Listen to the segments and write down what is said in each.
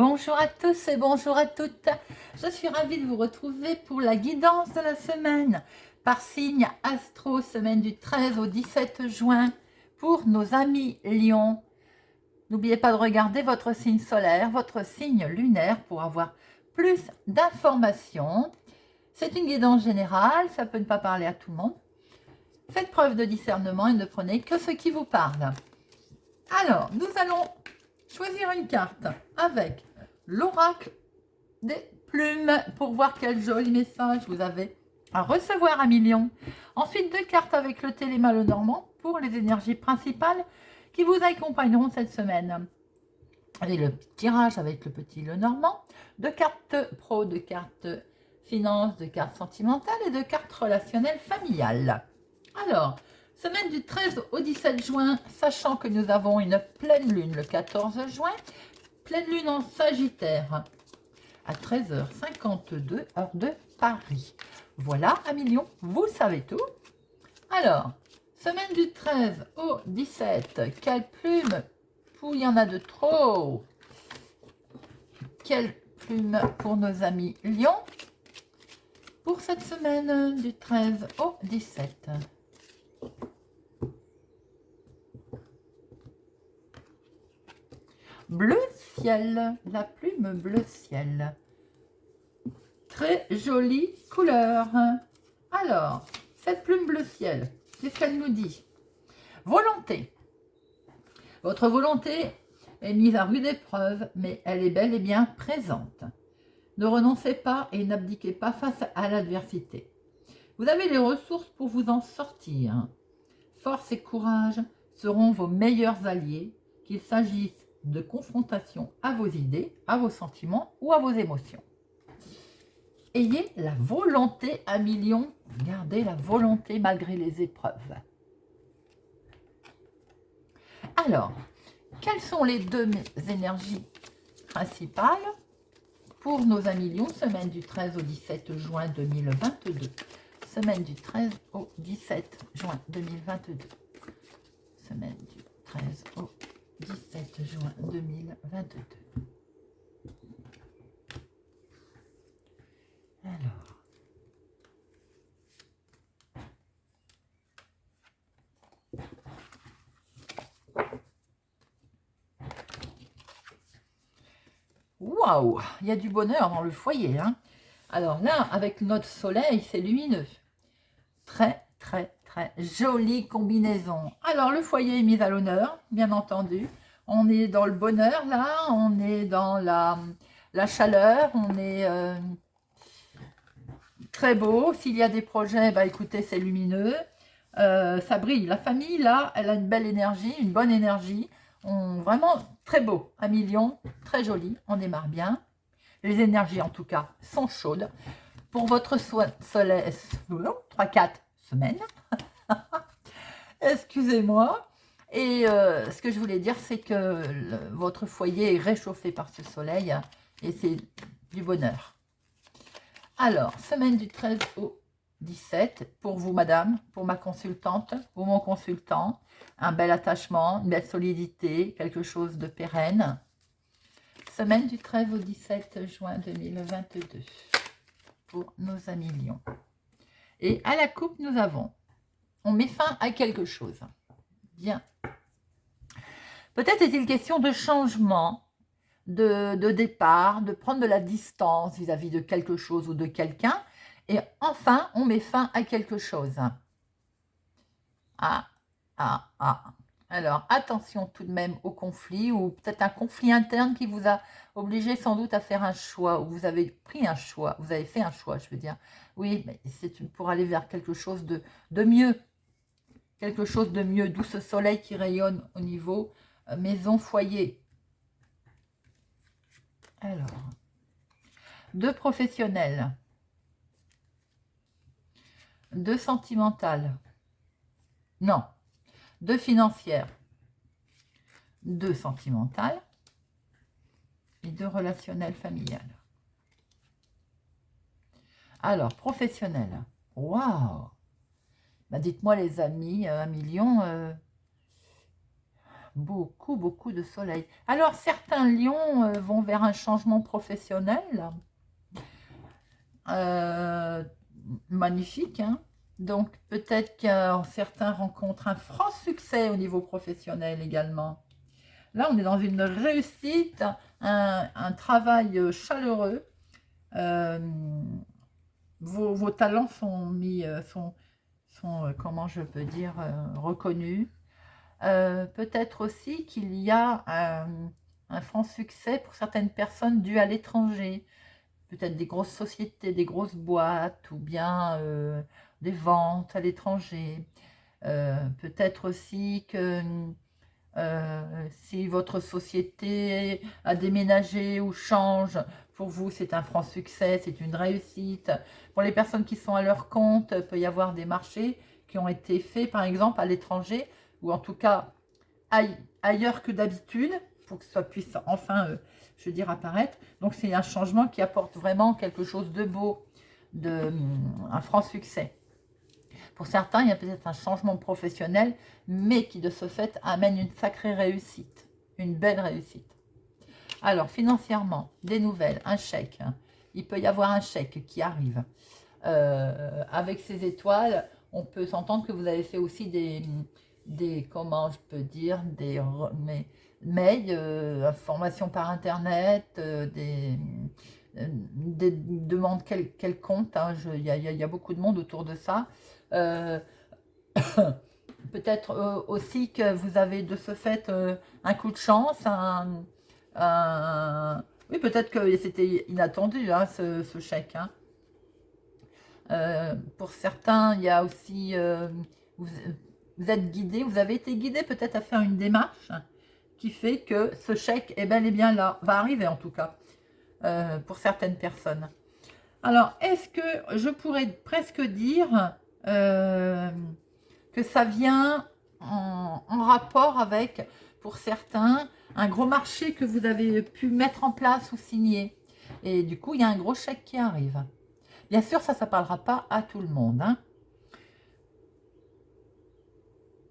Bonjour à tous et bonjour à toutes. Je suis ravie de vous retrouver pour la guidance de la semaine par signe astro, semaine du 13 au 17 juin pour nos amis Lion. N'oubliez pas de regarder votre signe solaire, votre signe lunaire pour avoir plus d'informations. C'est une guidance générale, ça peut ne pas parler à tout le monde. Faites preuve de discernement et ne prenez que ce qui vous parle. Alors, nous allons choisir une carte avec l'oracle des plumes pour voir quel joli message vous avez à recevoir, amis Lion. Ensuite, deux cartes avec le téléma Lenormand pour les énergies principales qui vous accompagneront cette semaine. Et le tirage avec le petit Lenormand, deux cartes pro, deux cartes finance, deux cartes sentimentales et deux cartes relationnelles familiales. Alors, semaine du 13 au 17 juin, sachant que nous avons une pleine lune le 14 juin, pleine lune en Sagittaire à 13h52, heure de Paris. Voilà, amis Lion, vous savez tout. Alors, semaine du 13 au 17, quelle plume? Il y en a de trop. Quelle plume pour nos amis Lion pour cette semaine du 13 au 17? Bleu ciel, la plume bleu ciel. Très jolie couleur. Alors, cette plume bleu ciel, qu'est-ce qu'elle nous dit? Volonté. Votre volonté est mise à rude épreuve, mais elle est bel et bien présente. Ne renoncez pas et n'abdiquez pas face à l'adversité. Vous avez les ressources pour vous en sortir. Force et courage seront vos meilleurs alliés, qu'il s'agisse de confrontation à vos idées, à vos sentiments ou à vos émotions. Ayez la volonté, amis Lion, gardez la volonté malgré les épreuves. Alors, quelles sont les deux énergies principales pour nos amis Lion, semaine du 13 au 17 juin 2022. Semaine du 13 au 17 juin 2022. Semaine du 13 au 17 juin 2022. Alors. Waouh, il y a du bonheur dans le foyer. Hein. Alors là, avec notre soleil, c'est lumineux. Très, très, très jolie combinaison. Alors, le foyer est mis à l'honneur, bien entendu. On est dans le bonheur, là. On est dans la chaleur. On est très beau. S'il y a des projets, bah, écoutez, c'est lumineux. Ça brille. La famille, là, elle a une belle énergie, une bonne énergie. Vraiment très beau. Un million, très joli. On démarre bien. Les énergies, en tout cas, sont chaudes. Pour votre soleil, 3-4 semaines. Excusez-moi. Et ce que je voulais dire, c'est que votre foyer est réchauffé par ce soleil. Et c'est du bonheur. Alors, semaine du 13 au 17, pour vous, madame, pour ma consultante ou mon consultant, un bel attachement, une belle solidité, quelque chose de pérenne. Semaine du 13 au 17 juin 2022 pour nos amis Lions. Et à la coupe, nous avons, on met fin à quelque chose. Bien. Peut-être est-il question de changement, de départ, de prendre de la distance vis-à-vis de quelque chose ou de quelqu'un. Et enfin, on met fin à quelque chose. Ah. Alors, attention tout de même au conflit, ou peut-être un conflit interne qui vous a obligé sans doute à faire un choix, ou vous avez pris un choix, vous avez fait un choix, je veux dire. Oui, mais c'est pour aller vers quelque chose de mieux. Quelque chose de mieux, d'où ce soleil qui rayonne au niveau maison, foyer. Alors, deux professionnels, deux sentimentales, non, deux financières, deux sentimentales et deux relationnelles familiales. Alors, professionnel, waouh, bah dites-moi les amis, un million, beaucoup, beaucoup de soleil. Alors, certains lions vont vers un changement professionnel. Magnifique, hein. Donc, peut-être que certains rencontrent un franc succès au niveau professionnel également. Là, on est dans une réussite, un travail chaleureux. Vos talents sont mis, comment je peux dire, reconnus. Peut-être aussi qu'il y a un franc succès pour certaines personnes dû à l'étranger. Peut-être des grosses sociétés, des grosses boîtes, ou bien des ventes à l'étranger. Peut-être aussi que si votre société a déménagé ou change, pour vous c'est un franc succès, c'est une réussite. Pour les personnes qui sont à leur compte, il peut y avoir des marchés qui ont été faits par exemple à l'étranger, ou en tout cas ailleurs que d'habitude, pour que ça puisse enfin, je veux dire, apparaître. Donc c'est un changement qui apporte vraiment quelque chose de beau, un franc succès. Pour certains, il y a peut-être un changement professionnel, mais qui de ce fait amène une sacrée réussite, une belle réussite. Alors, financièrement, des nouvelles, un chèque. Il peut y avoir un chèque qui arrive. Avec ces étoiles, on peut s'entendre que vous avez fait aussi comment je peux dire, des mails, informations par Internet, des demandes quelconques. Hein, il y a beaucoup de monde autour de ça. Peut-être aussi que vous avez de ce fait un coup de chance, oui, peut-être que c'était inattendu, hein, ce chèque. Hein. Pour certains, il y a aussi, vous êtes guidé, vous avez été guidé peut-être à faire une démarche qui fait que ce chèque est bel et bien là, va arriver en tout cas, pour certaines personnes. Alors, est-ce que je pourrais presque dire que ça vient en rapport avec, pour certains, un gros marché que vous avez pu mettre en place ou signer. Et du coup, il y a un gros chèque qui arrive. Bien sûr, ça ne parlera pas à tout le monde. Hein.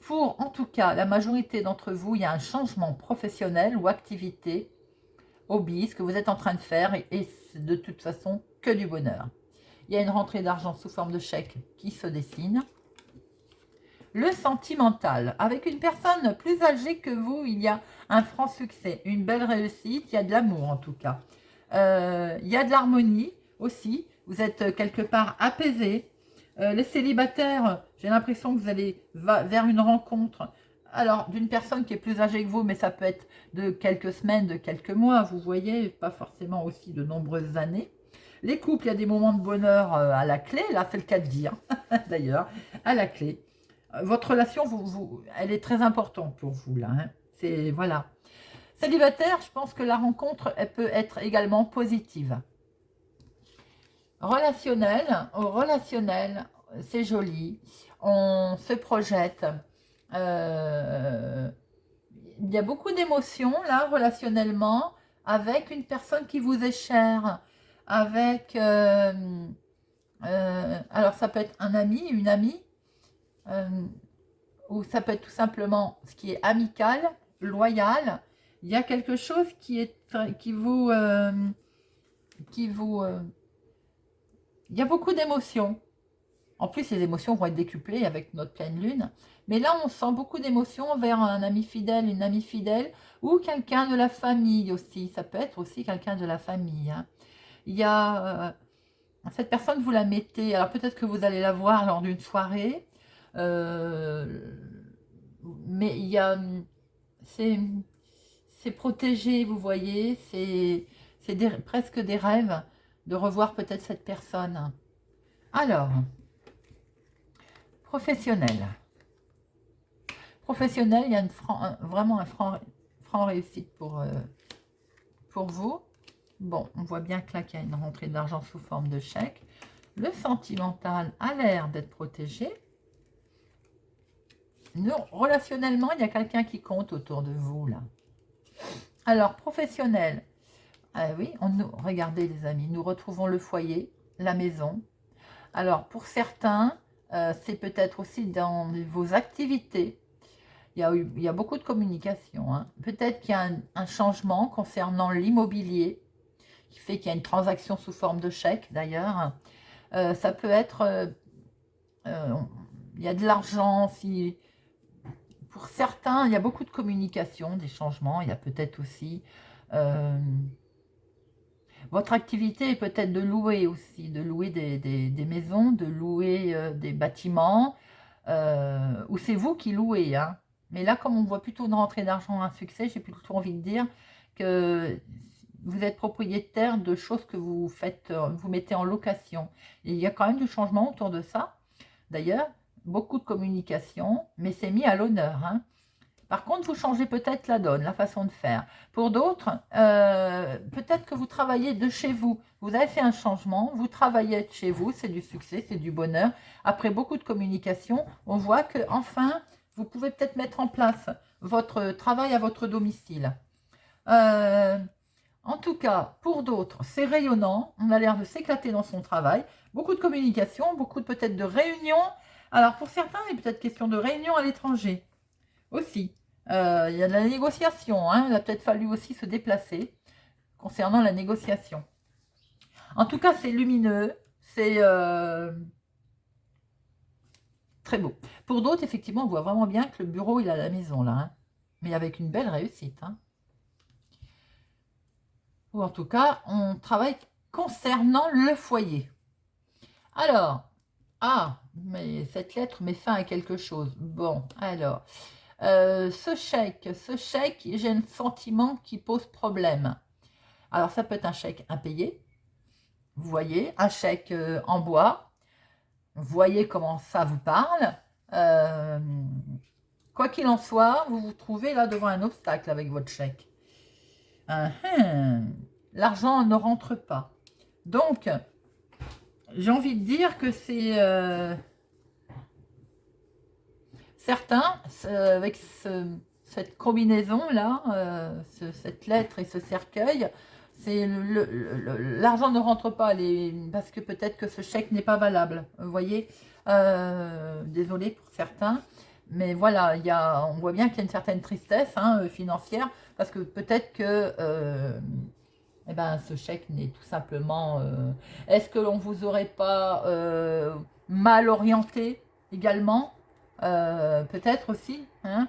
Pour, en tout cas, la majorité d'entre vous, il y a un changement professionnel ou activité, hobby, ce que vous êtes en train de faire, et c'est de toute façon que du bonheur. Il y a une rentrée d'argent sous forme de chèque qui se dessine. Le sentimental. Avec une personne plus âgée que vous, il y a un franc succès, une belle réussite, il y a de l'amour en tout cas. Il y a de l'harmonie aussi, vous êtes quelque part apaisé. Les célibataires, j'ai l'impression que vous allez vers une rencontre. Alors, d'une personne qui est plus âgée que vous, mais ça peut être de quelques semaines, de quelques mois, vous voyez, pas forcément aussi de nombreuses années. Les couples, il y a des moments de bonheur à la clé, là c'est le cas de dire, d'ailleurs, à la clé. Votre relation, elle est très importante pour vous, là. Hein. C'est, voilà. Célibataire, je pense que la rencontre, elle peut être également positive. Relationnel, c'est joli. On se projette. Il y a beaucoup d'émotions, là, relationnellement, avec une personne qui vous est chère. Avec... alors, ça peut être un ami, une amie. Ou ça peut être tout simplement ce qui est amical, loyal. Il y a quelque chose qui vous il y a beaucoup d'émotions. En plus, les émotions vont être décuplées avec notre pleine lune. Mais là, on sent beaucoup d'émotions vers un ami fidèle, une amie fidèle, ou quelqu'un de la famille aussi. Ça peut être aussi quelqu'un de la famille. Hein. Il y a cette personne, vous la mettez. Alors peut-être que vous allez la voir lors d'une soirée. Mais il y a, c'est protégé, vous voyez, c'est presque des rêves de revoir peut-être cette personne. Alors, professionnel. Professionnel, il y a vraiment un franc réussite pour vous. Bon, on voit bien que là, qu'il y a une rentrée d'argent sous forme de chèque. Le sentimental a l'air d'être protégé. Relationnellement, il y a quelqu'un qui compte autour de vous, là. Alors, professionnel. Oui, regardez, les amis, nous retrouvons le foyer, la maison. Alors, pour certains, c'est peut-être aussi dans vos activités. il y a beaucoup de communication, hein. Peut-être qu'il y a un changement concernant l'immobilier, qui fait qu'il y a une transaction sous forme de chèque, d'ailleurs. Ça peut être... il y a de l'argent, si... Pour certains, il y a beaucoup de communication, des changements. Il y a peut-être aussi... votre activité est peut-être de louer aussi, de louer des maisons, de louer des bâtiments, ou c'est vous qui louez, hein. Mais là, comme on voit plutôt une rentrée d'argent, un succès, j'ai plutôt envie de dire que vous êtes propriétaire de choses que vous faites, vous mettez en location. Et il y a quand même du changement autour de ça. D'ailleurs, beaucoup de communication, mais c'est mis à l'honneur, hein. Par contre, vous changez peut-être la donne, la façon de faire. Pour d'autres, peut-être que vous travaillez de chez vous. Vous avez fait un changement, vous travaillez de chez vous, c'est du succès, c'est du bonheur. Après beaucoup de communication, on voit que enfin, vous pouvez peut-être mettre en place votre travail à votre domicile. En tout cas, pour d'autres, c'est rayonnant. On a l'air de s'éclater dans son travail. Beaucoup de communication, beaucoup peut-être de réunions. Alors, pour certains, il est peut-être question de réunions à l'étranger aussi. Il y a de la négociation, hein. Il a peut-être fallu aussi se déplacer concernant la négociation. En tout cas, c'est lumineux, c'est très beau. Pour d'autres, effectivement, on voit vraiment bien que le bureau, il est à la maison, là, hein. Mais avec une belle réussite, hein. Ou en tout cas, on travaille concernant le foyer. Alors, mais cette lettre met fin à quelque chose. Bon, alors... ce chèque, j'ai un sentiment qui pose problème. Alors, ça peut être un chèque impayé, vous voyez, un chèque en bois, vous voyez comment ça vous parle. Quoi qu'il en soit, vous vous trouvez là devant un obstacle avec votre chèque. L'argent ne rentre pas. Donc, j'ai envie de dire que c'est... certains, avec cette combinaison-là, cette lettre et ce cercueil, l'argent ne rentre pas parce que peut-être que ce chèque n'est pas valable. Vous voyez, désolé pour certains, mais voilà, on voit bien qu'il y a une certaine tristesse, hein, financière, parce que peut-être que eh ben, ce chèque n'est tout simplement... Est-ce que l'on vous aurait pas mal orienté également? Peut-être aussi, hein.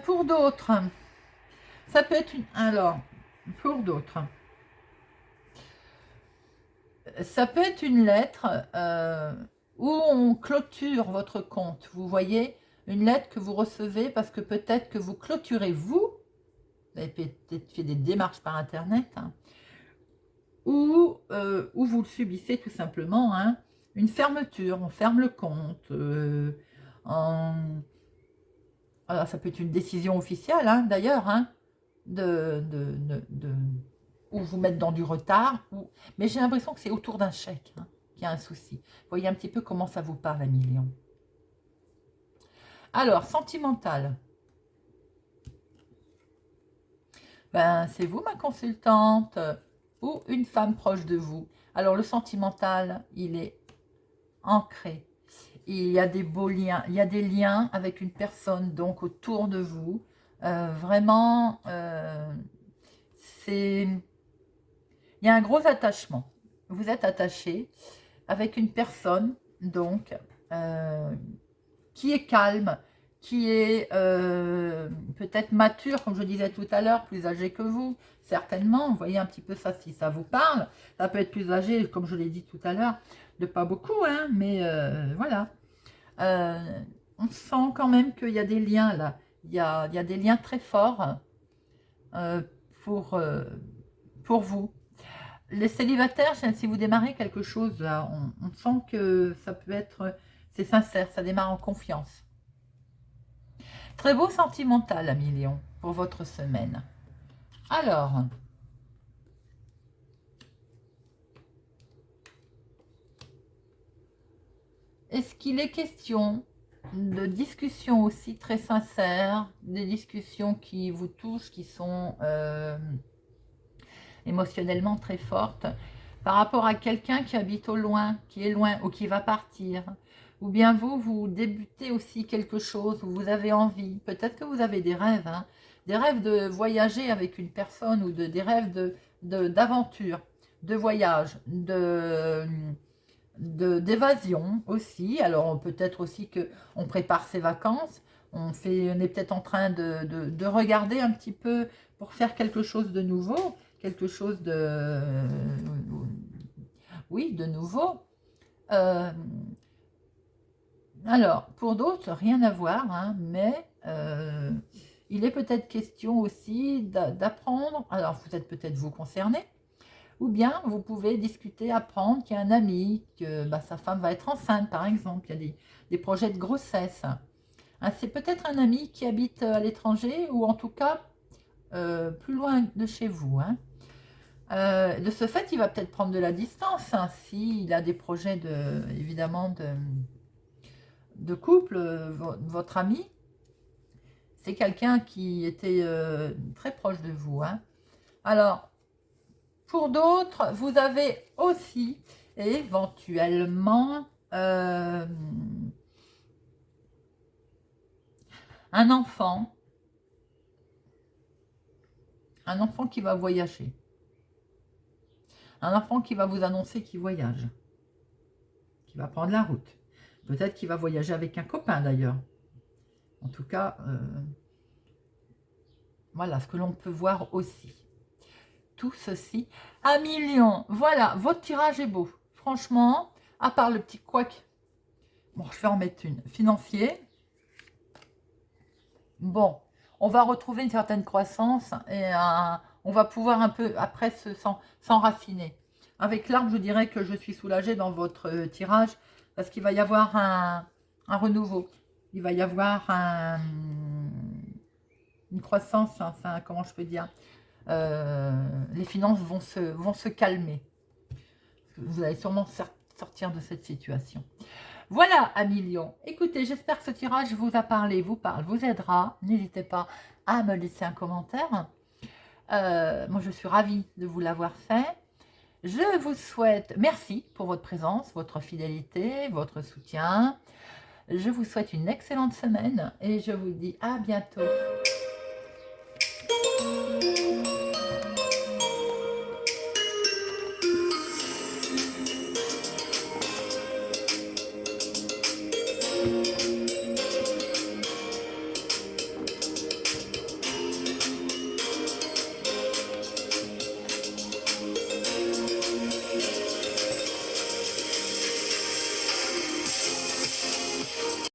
Pour d'autres, ça peut être alors, pour d'autres, ça peut être une lettre où on clôture votre compte. Vous voyez, une lettre que vous recevez parce que peut-être que vous clôturez vous avez peut-être fait des démarches par internet, hein, ou vous le subissez tout simplement, hein, une fermeture, on ferme le compte. Alors, ça peut être une décision officielle, hein, d'ailleurs, hein, ou vous mettre dans du retard. Mais j'ai l'impression que c'est autour d'un chèque, hein, qu'il y a un souci. Vous voyez un petit peu comment ça vous parle, à million. Alors, sentimental. Ben, c'est vous, ma consultante, ou une femme proche de vous. Alors, le sentimental, il est ancré. Il y a des beaux liens, il y a des liens avec une personne donc autour de vous. Vraiment, il y a un gros attachement. Vous êtes attaché avec une personne donc qui est calme, qui est peut-être mature, comme je disais tout à l'heure, plus âgée que vous, certainement. Vous voyez un petit peu ça, si ça vous parle. Ça peut être plus âgé, comme je l'ai dit tout à l'heure, de pas beaucoup, hein, mais voilà. On sent quand même qu'il y a des liens là. Il y a des liens très forts pour vous. Les célibataires, si vous démarrez quelque chose là, on sent que ça peut être, c'est sincère, ça démarre en confiance. Très beau sentimental, à million, pour votre semaine. Alors, est-ce qu'il est question de discussions aussi très sincères, des discussions qui vous touchent, qui sont émotionnellement très fortes, par rapport à quelqu'un qui habite au loin, qui est loin ou qui va partir, ou bien vous débutez aussi quelque chose, où vous avez envie, peut-être que vous avez des rêves, hein, des rêves de voyager avec une personne, ou des rêves d'aventure, de voyage, d'évasion aussi. Alors peut-être aussi que on prépare ses vacances, on est peut-être en train de regarder un petit peu pour faire quelque chose de nouveau, quelque chose oui, de nouveau. Alors, pour d'autres, rien à voir, hein, mais il est peut-être question aussi d'apprendre. Alors, vous êtes peut-être vous concerné, ou bien vous pouvez discuter, apprendre qu'il y a un ami, que sa femme va être enceinte, par exemple. Il y a des projets de grossesse. Hein, c'est peut-être un ami qui habite à l'étranger, ou en tout cas plus loin de chez vous. Hein. De ce fait, il va peut-être prendre de la distance, hein, s'il a des projets évidemment de couple. Votre ami, c'est quelqu'un qui était très proche de vous. Hein. Alors, pour d'autres, vous avez aussi éventuellement un enfant qui va voyager. Un enfant qui va vous annoncer qu'il voyage, qui va prendre la route. Peut-être qu'il va voyager avec un copain d'ailleurs. En tout cas, voilà ce que l'on peut voir aussi. Tout ceci à millions. Voilà, votre tirage est beau. Franchement, à part le petit couac. Bon, je vais en mettre une. Financier. Bon, on va retrouver une certaine croissance et on va pouvoir un peu après s'enraciner. Avec l'arbre, je dirais que je suis soulagée dans votre tirage parce qu'il va y avoir un renouveau. Il va y avoir une croissance, enfin, comment je peux dire, les finances vont se calmer. Vous allez sûrement sortir de cette situation. Voilà, à millions. Écoutez, j'espère que ce tirage vous a parlé, vous parle, vous aidera. N'hésitez pas à me laisser un commentaire. Moi, je suis ravie de vous l'avoir fait. Je vous souhaite, merci pour votre présence, votre fidélité, votre soutien. Je vous souhaite une excellente semaine et je vous dis à bientôt.